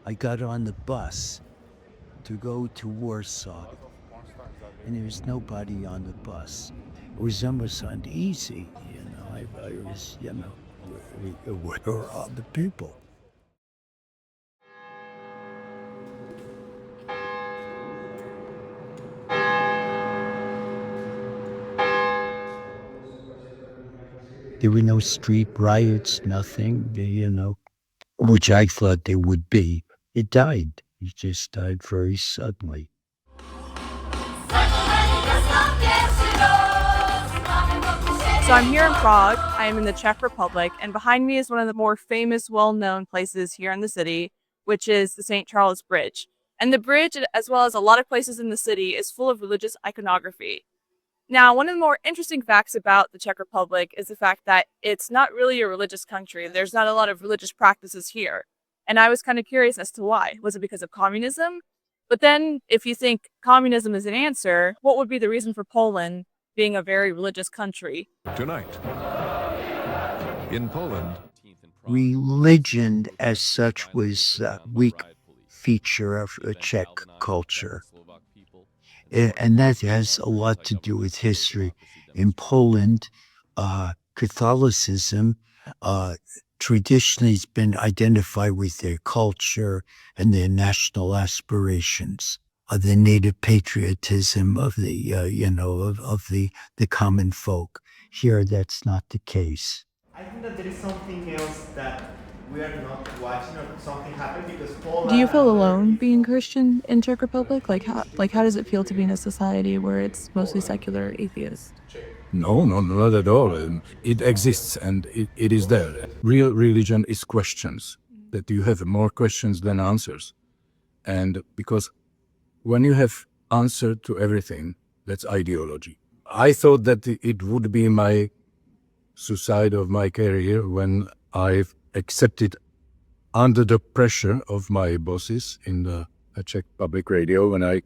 I got on the bus to go to Warsaw, and there was nobody on the bus. It was almost uneasy, you know. I was, you know, where are all the people? There were no street riots, nothing, you know, which I thought there would be. It died. It just died very suddenly. So I'm here in Prague. I am in the Czech Republic, and behind me is one of the more famous, well-known places here in the city, which is the St. Charles Bridge. And the bridge, as well as a lot of places in the city, is full of religious iconography. Now, one of the more interesting facts about the Czech Republic is the fact that it's not really a religious country. There's not a lot of religious practices here. And I was kind of curious as to why. Was it because of communism? But then, if you think communism is an answer, what would be the reason for Poland being a very religious country? Tonight, in Poland, Religion as such was a weak feature of the Czech culture. And that has a lot to do with history. In Poland, Catholicism traditionally has been identified with their culture and their national aspirations, the native patriotism of the, of the common folk. Here, that's not the case. I think that there is something else that we are not watching or something happened because Poland. Do you feel alone being Christian in Czech Republic? How does it feel to be in a society where it's mostly secular atheists? No, not at all. It exists and it is there. Real religion is questions, that you have more questions than answers. And because when you have answer to everything, that's ideology. I thought that it would be my suicide of my career when I've accepted under the pressure of my bosses in the Czech Public Radio, when I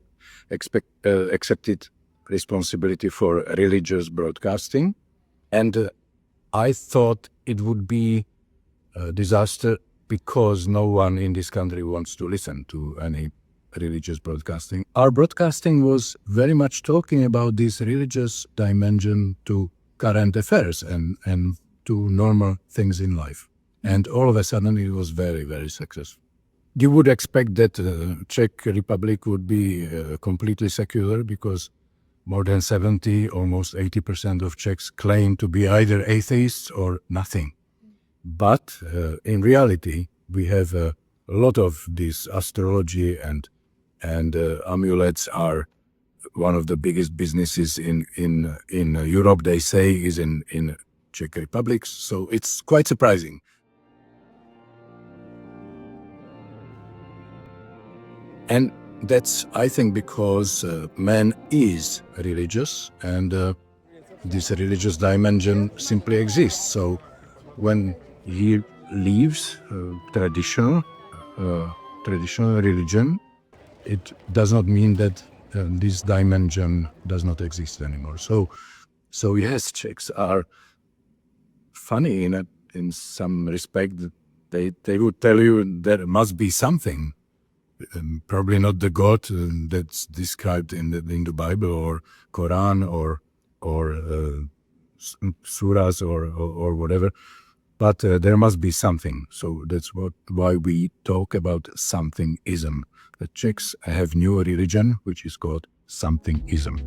accepted responsibility for religious broadcasting. And I thought it would be a disaster because no one in this country wants to listen to any religious broadcasting. Our broadcasting was very much talking about this religious dimension to current affairs and to normal things in life. And all of a sudden it was very, very successful. You would expect that Czech Republic would be completely secular because more than 70, almost 80% of Czechs claim to be either atheists or nothing. But in reality, we have a lot of this astrology and amulets are one of the biggest businesses in Europe, they say, is in Czech Republic. So it's quite surprising. And that's, I think, because man is religious and this religious dimension simply exists. So when he leaves traditional religion, it does not mean that this dimension does not exist anymore. So yes, Czechs are funny in some respect. They would tell you there must be something. Probably not the God that's described in the Bible or Quran or surahs or whatever, but there must be something. So that's why we talk about somethingism. The Czechs have new religion which is called somethingism.